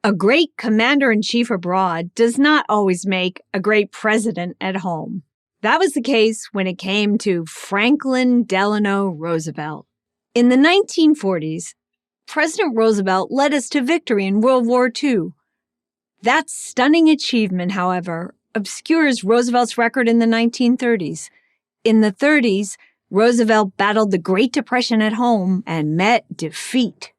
A great commander-in-chief abroad does not always make a great president at home. That was the case when it came to Franklin Delano Roosevelt. In the 1940s, President Roosevelt led us to victory in World War II. That stunning achievement, however, obscures Roosevelt's record in the 1930s. In the 30s, Roosevelt battled the Great Depression at home and met defeat.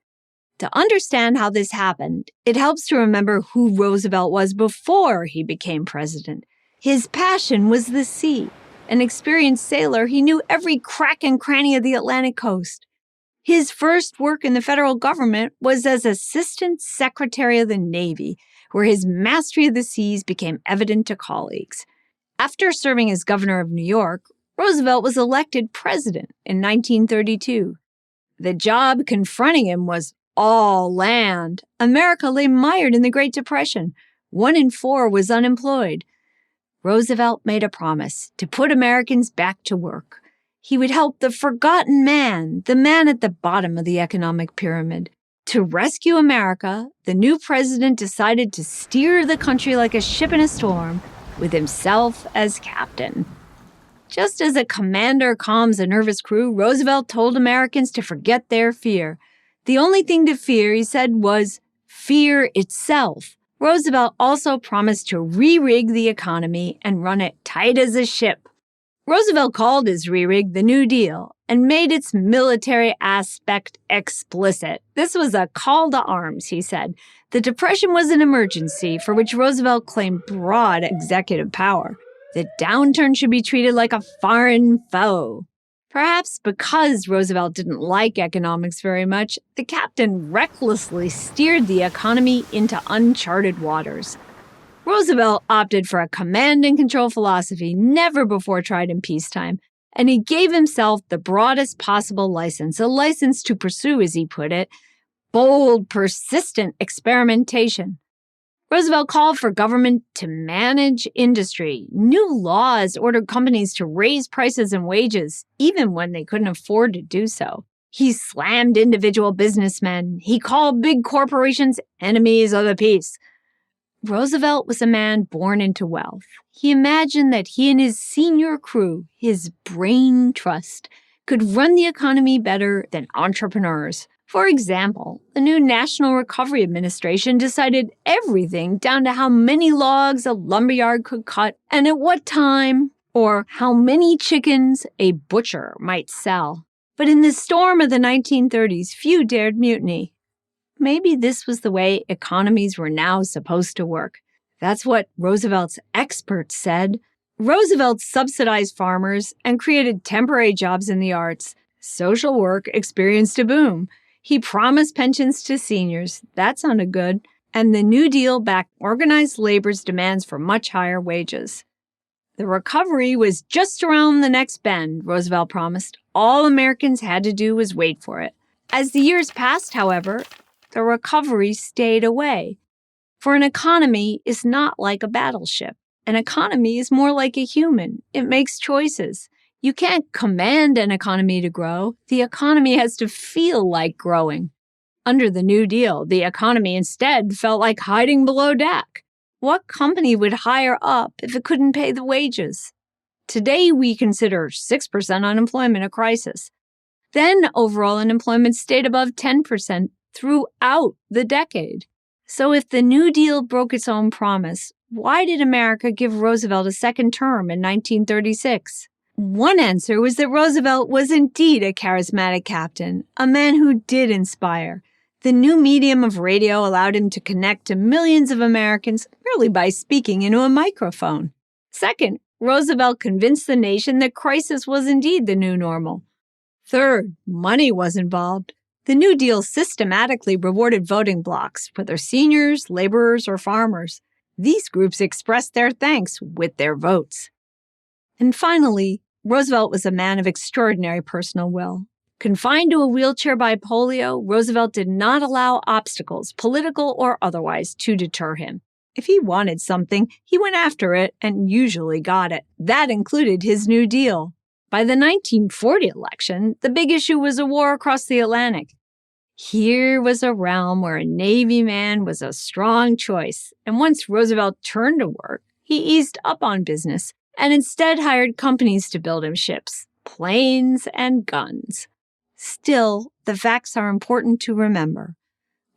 To understand how this happened, it helps to remember who Roosevelt was before he became president. His passion was the sea. An experienced sailor, he knew every crack and cranny of the Atlantic coast. His first work in the federal government was as Assistant Secretary of the Navy, where his mastery of the seas became evident to colleagues. After serving as governor of New York, Roosevelt was elected president in 1932. The job confronting him was all land. America lay mired in the Great Depression. 1 in 4 was unemployed. Roosevelt made a promise to put Americans back to work. He would help the forgotten man, the man at the bottom of the economic pyramid. To rescue America, the new president decided to steer the country like a ship in a storm, with himself as captain. Just as a commander calms a nervous crew, Roosevelt told Americans to forget their fear. The only thing to fear, he said, was fear itself. Roosevelt also promised to re-rig the economy and run it tight as a ship. Roosevelt called his re-rig the New Deal and made its military aspect explicit. This was a call to arms, he said. The Depression was an emergency for which Roosevelt claimed broad executive power. The downturn should be treated like a foreign foe. Perhaps because Roosevelt didn't like economics very much, the captain recklessly steered the economy into uncharted waters. Roosevelt opted for a command-and-control philosophy never before tried in peacetime, and he gave himself the broadest possible license, a license to pursue, as he put it, bold, persistent experimentation. Roosevelt called for government to manage industry. New laws ordered companies to raise prices and wages, even when they couldn't afford to do so. He slammed individual businessmen. He called big corporations enemies of the peace. Roosevelt was a man born into wealth. He imagined that he and his senior crew, his brain trust, could run the economy better than entrepreneurs. For example, the new National Recovery Administration decided everything down to how many logs a lumberyard could cut and at what time, or how many chickens a butcher might sell. But in the storm of the 1930s, few dared mutiny. Maybe this was the way economies were now supposed to work. That's what Roosevelt's experts said. Roosevelt subsidized farmers and created temporary jobs in the arts. Social work experienced a boom. He promised pensions to seniors. That sounded good. And the New Deal backed organized labor's demands for much higher wages. The recovery was just around the next bend, Roosevelt promised. All Americans had to do was wait for it. As the years passed, however, the recovery stayed away. For an economy is not like a battleship. An economy is more like a human. It makes choices. You can't command an economy to grow. The economy has to feel like growing. Under the New Deal, the economy instead felt like hiding below deck. What company would hire up if it couldn't pay the wages? Today, we consider 6% unemployment a crisis. Then overall unemployment stayed above 10% throughout the decade. So if the New Deal broke its own promise, why did America give Roosevelt a second term in 1936? One answer was that Roosevelt was indeed a charismatic captain, a man who did inspire. The new medium of radio allowed him to connect to millions of Americans merely by speaking into a microphone. Second, Roosevelt convinced the nation that crisis was indeed the new normal. Third, money was involved. The New Deal systematically rewarded voting blocs, whether seniors, laborers, or farmers. These groups expressed their thanks with their votes. And finally, Roosevelt was a man of extraordinary personal will. Confined to a wheelchair by polio, Roosevelt did not allow obstacles, political or otherwise, to deter him. If he wanted something, he went after it and usually got it. That included his New Deal. By the 1940 election, the big issue was a war across the Atlantic. Here was a realm where a Navy man was a strong choice, and once Roosevelt turned to work, he eased up on business and instead hired companies to build him ships, planes, and guns. Still, the facts are important to remember.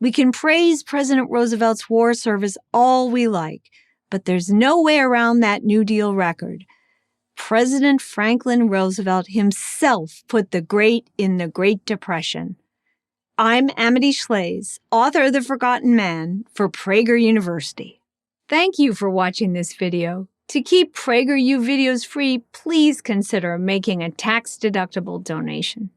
We can praise President Roosevelt's war service all we like, but there's no way around that New Deal record. President Franklin Roosevelt himself put the great in the Great Depression. I'm Amity Shlaes, author of The Forgotten Man for Prager University. Thank you for watching this video. To keep PragerU videos free, please consider making a tax-deductible donation.